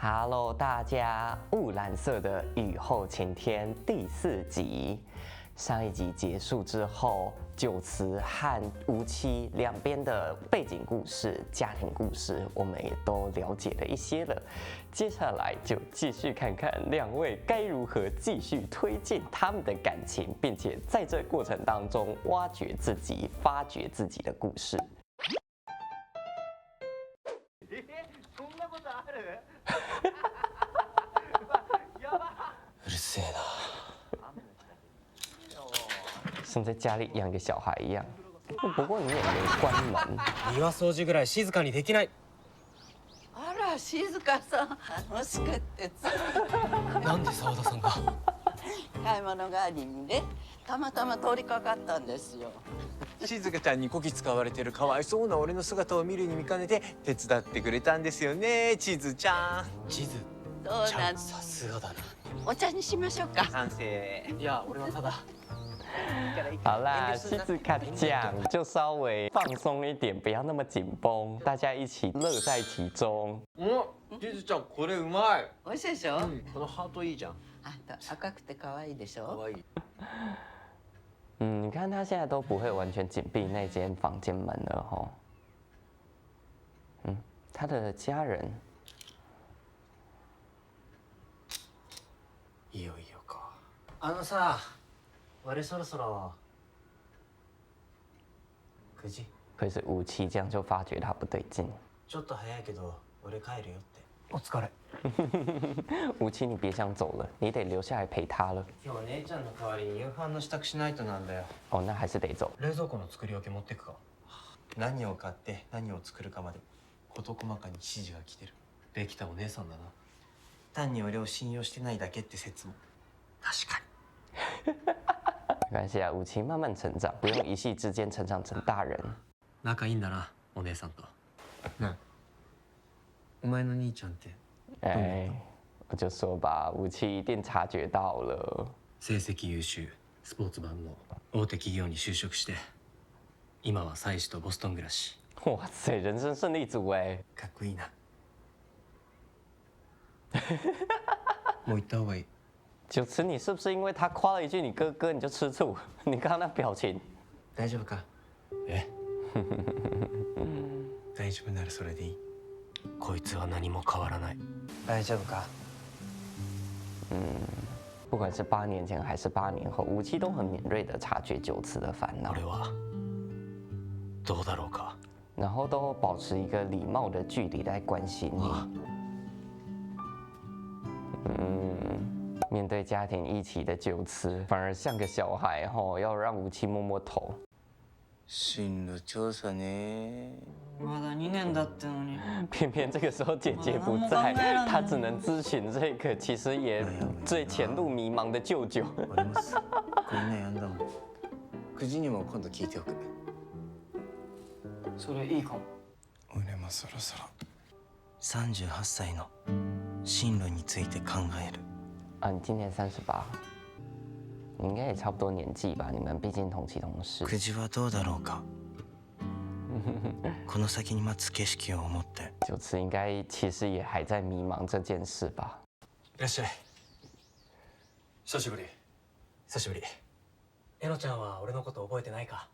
Hello，大家，雾蓝色的雨后晴天第4集。上一集结束之后，九慈和吴七两边的背景故事、家庭故事，我们也都了解了一些了。接下来就继续看看两位该如何继续推进他们的感情，并且在这过程当中挖掘自己、发掘自己的故事。そんなことある？うるせえな。像在家里养个小孩一样。不过你也没关门。庭掃除ぐらい静かにできない。あら、静香さん、楽しくってなんで澤田さんが？買い物帰りにね、たまたま通りかかったんですよ。静香ちゃんにこき使われてるかわいそうな俺の姿を見るに見かねて手伝ってくれたんですよね、地図ちゃん。地図そうなん、さすがだな。お茶にしましょうか。賛成。いや、俺はただ。好啦，西子卡讲就稍微放松一点，不要那么紧绷，大家一起乐在其中。地図ちゃんこれうまい。美味しいでしょ。このハートいいじゃん。あんた赤くて可愛いでしょ。可愛い。你看他现在都不会完全紧闭那间房间门了吼。他的家人。いよいよか。さ、俺そろそろ9時。会是吴七这样就发觉他不对劲。ちょっと早いけど俺帰るよって。お疲れ。吴七，你别想走了，你得留下来陪他了。今日は姉ちゃんの代わりに夕飯の支度しないとなんだよ。哦，那还是得走。冷蔵庫の作り置き持ってくか。何を買って何を作るかまで事細かに指示が来てる。できたお姉さんだな。単に俺を信用してないだけって説も確かに。没关系啊，武七慢慢成长，不用一夕之间成长成大人。仲いいんだな、お姉さんと。ねえ、お前の兄ちゃんって。哎，我就说吧，武七一定察觉到了。成績優秀、スポーツ万能、大手企業に就職して、今は妻子とボストン暮らし。哇塞，人生胜利组哎！かっこいいな。もう行った方がいい。九慈，你是不是因为他夸了一句你哥哥你就吃醋？你刚刚那表情。大丈夫か？え？大丈夫ならそれでいい。こいつは何も変わらない。大丈夫か？不管是8年前还是8年后，武七都很敏锐的察觉九慈的烦恼，俺はどうだろうか。然后都保持一个礼貌的距离来关心你。面对家庭议题的九慈，反而像个小孩吼，要让武七摸摸头。進路調査ね。まだ2年だってのに。偏偏这个时候姐姐不在，他只能咨询这个其实也最前路迷茫的舅舅。俺もすっごい悩んだもん。9時にも今度聞いておく。それいいかも。俺もそろそろ38歳の進路について考える。啊，你今年38，你应该也差不多年纪吧？你们毕竟同期同事。9時はどうだろうか。この先に待つ景色を思って。九慈应该其实也还在迷茫这件事吧。いらっしゃい。久しぶり。久しぶり。えのちゃんは俺のこと覚えてないか？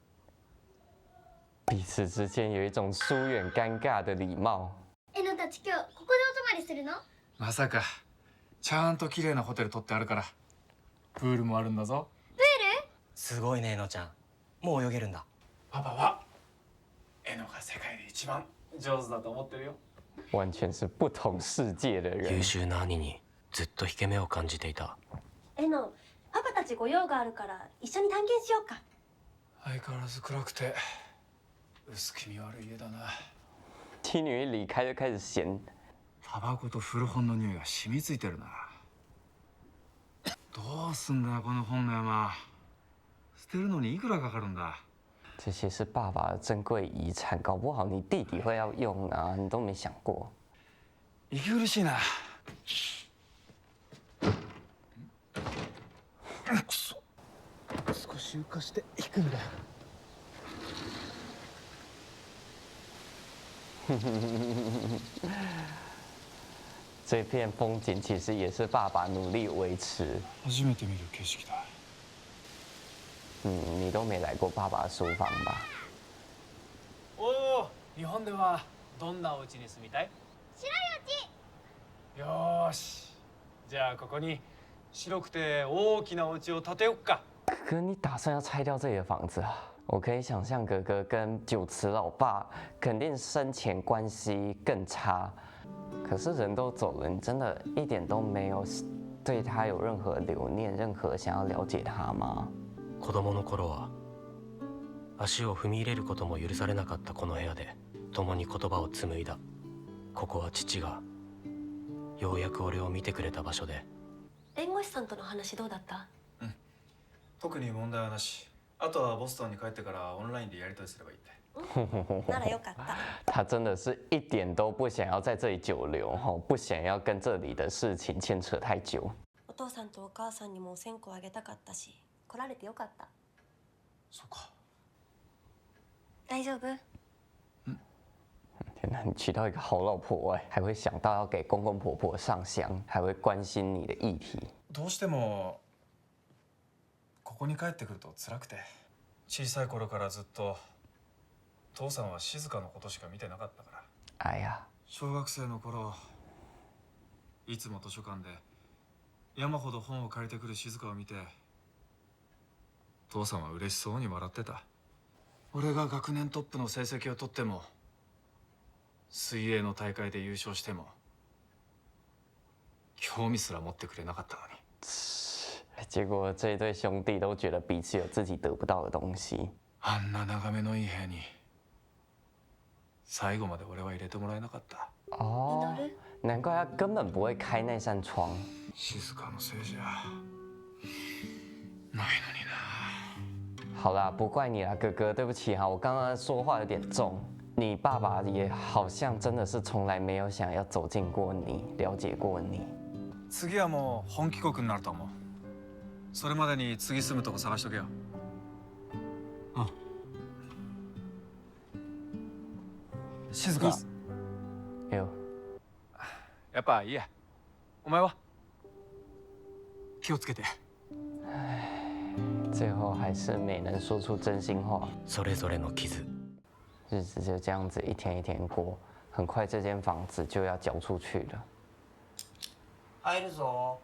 彼此之间有一种疏远尴尬的礼貌。えのたち今日ここでお泊まりするの？まさかちゃんと綺麗なホテル取ってあるからプールもあるんだぞ。すごいねえのちゃん。もう泳げるんだ。パパはえのが世界で一番上手だと思ってるよ。完全是不同世界的人。優秀な兄にずっと引け目を感じていた。えの、パパたち御用があるから一緒に探検しようか。相変わらず暗くて薄気味悪い家だな。妻女一离开就开始嫌。タバコと古本の匂いが染みついてるな。どうすんだよこの本の山。捨てるのにいくらかかるんだ。这些是爸爸的珍贵遗产，搞不好你弟弟会要用啊，你都没想过。息苦しいな。くそ。少し浮かして引くんだよ。这片风景其实也是爸爸努力维持。初めて見る景色だ。你都没来过爸爸的书房吧？おお、日本ではどんなお家に住みたい？白いお家。よーし、じゃあここに白くて大きなお家を建てよっか。哥哥，你打算要拆掉这里的房子啊？我可以想象哥哥跟酒池老爸肯定生前关系更差。可是人都走了，你真的一点都没有对他有任何留念，任何想要了解他吗？子供の頃は足を踏み入れることも許されなかったこの部屋で共に言葉を紡いだ。ここは父がようやく俺を見てくれた場所で。弁護士さんとの話どうだった？特に問題はなし。あとはボストンに帰ってからオンラインでやり取りすればいいって。ならよかった。他真的是一点都不想要在这里久留，不想要跟这里的事情牵扯太久。お父さんとお母さんにもお線香あげたかったし、来られてよかった。そうか。大丈夫？天哪，你娶到一个好老婆哎，还会想到要给公公婆婆上香，还会关心你的议题。どうしてもここに帰ってくると辛くて、小さい頃からずっと父さんは静香のことしか見てなかったから。哎呀，小学生の頃、いつも図書館で山ほど本を借りてくる静香を見て、父さんは嬉しそうに笑ってた。俺が学年トップの成績を取っても、水泳の大会で優勝しても、興味すら持ってくれなかったのに。结果这一对兄弟都觉得彼此有自己得不到的东西。あんな眺めのいい部屋に最後まで俺は入れてもらえなかった。哦，难怪他根本不会开那扇窗。静香のせいじゃないのにな。好啦，不怪你啦，哥哥，对不起哈，我刚刚说话有点重。你爸爸也好像真的是从来没有想要走近过你，了解过你。次はもう本気国になると思う。それまでに次住むとこ探しとけよ。うん。静香。哎呦，やっぱいいや。お前は気をつけて。最后还是没能说出真心话。それぞれの傷。日子就这样子一天一天过，很快这间房子就要交出去了。入るぞ。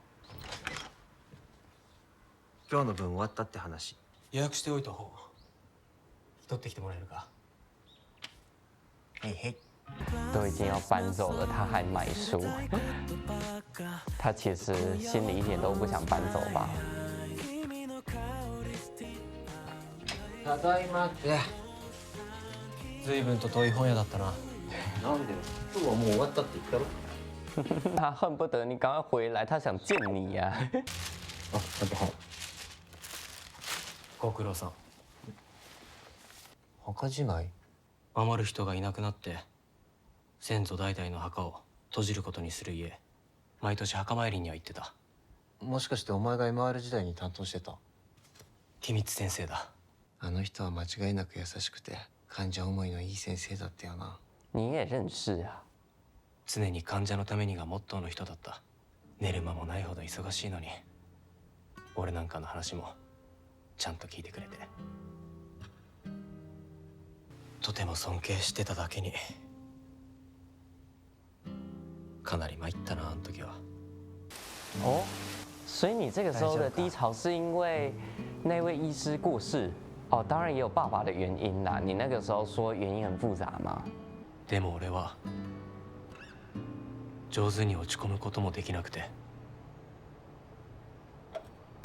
今日の分終わったって話。予約しておいた方取ってきてもらえるか？へいへい。都已经要搬走了，他还买书。他其实心里一点都不想搬走吧？ただいまって。随分と遠い本屋だったな。なんでよ。今日はもう終わったって言ったろ。他恨不得你赶快回来，他想见你呀、あ、なんかご苦労さん。墓じまい？守る人がいなくなって先祖代々の墓を閉じることにする家、毎年墓参りには行ってた。もしかしてお前が MR 時代に担当してた？秘密先生だ。あの人は間違いなく優しくて患者思いのいい先生だったよな。你也认识啊？常に患者のためにがモットーの人だった。寝る間もないほど忙しいのに俺なんかの話もちゃんと聞いてくれて、とても尊敬してただけにかなり参ったな、あの時は。哦，所以你这个时候的低潮是因为那位医师过世？哦，当然也有爸爸的原因啦。你那个时候说原因很复杂吗？でも俺は上手に落ち込むこともできなくて。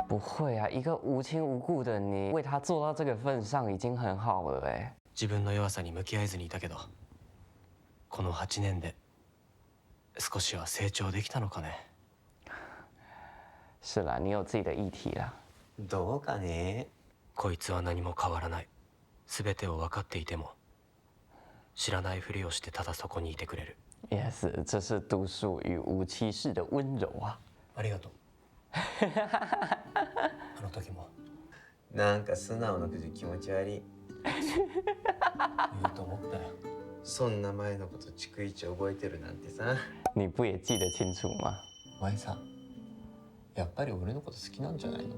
不会啊，一个无亲无故的你，为他做到这个份上已经很好了哎。自分の弱さに向き合えずにいたけど、この8年で少しは成長できたのかね。是啦，你有自己的议题啦。どうかね。こいつは何も変わらない。全てを分かっていても知らないふりをしてただそこにいてくれる。Yes，这是独属于无妻式的温柔啊。ありがとう。あの時もなんか素直なくじ気持ち悪い。言うと思ったよ。そんな前のこと逐一覚えてるなんてさ。你不也记得清楚吗？お前さ、やっぱり俺のこと好きなんじゃないの？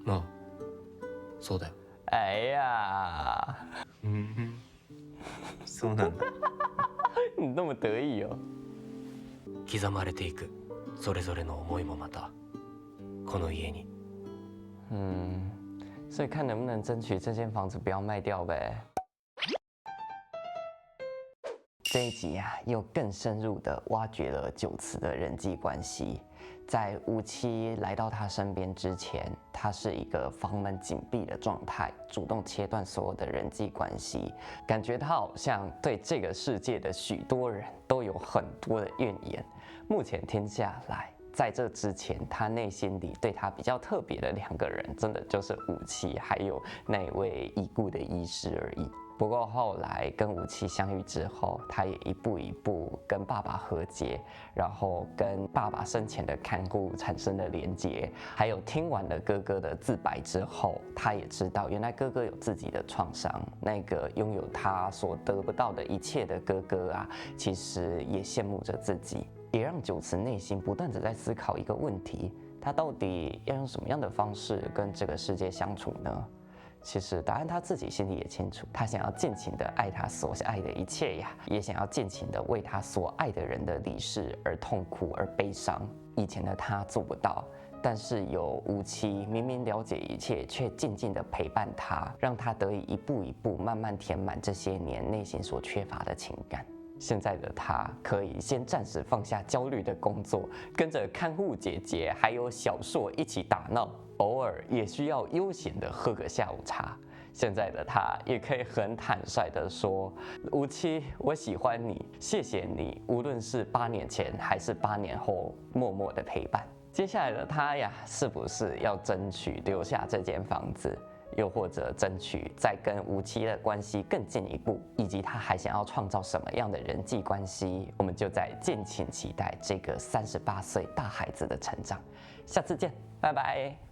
まあそうだよ。哎呀，そうなんだ。你那么得意哦。刻まれていくそれぞれの思いもまたこの家に。所以看能不能争取这间房子不要卖掉呗。这一集啊，又更深入地挖掘了九慈的人际关系。在无期来到他身边之前，他是一个房门紧闭的状态，主动切断所有的人际关系，感觉他好像对这个世界的许多人都有很多的怨言。目前听下来，在这之前，他内心里对他比较特别的2个人，真的就是无期还有那一位已故的医师而已。不过后来跟无期相遇之后，他也一步一步跟爸爸和解，然后跟爸爸生前的看护产生了连结，还有听完了哥哥的自白之后，他也知道原来哥哥有自己的创伤，那个拥有他所得不到的一切的哥哥啊，其实也羡慕着自己，也让九慈内心不断地在思考一个问题：他到底要用什么样的方式跟这个世界相处呢？其实答案他自己心里也清楚，他想要尽情的爱他所爱的一切呀，也想要尽情的为他所爱的人的离世而痛苦而悲伤。以前的他做不到，但是有无期明明了解一切，却静静的陪伴他，让他得以一步一步慢慢填满这些年内心所缺乏的情感。现在的他可以先暂时放下焦虑的工作，跟着看护姐姐还有小硕一起打闹，偶尔也需要悠闲的喝个下午茶。现在的他也可以很坦率的说：“无期，我喜欢你，谢谢你，无论是8年前还是8年后默默的陪伴。”接下来的他呀，是不是要争取留下这间房子？又或者争取再跟无期的关系更进一步，以及他还想要创造什么样的人际关系，我们就在敬请期待这个38岁大孩子的成长。下次见，拜拜。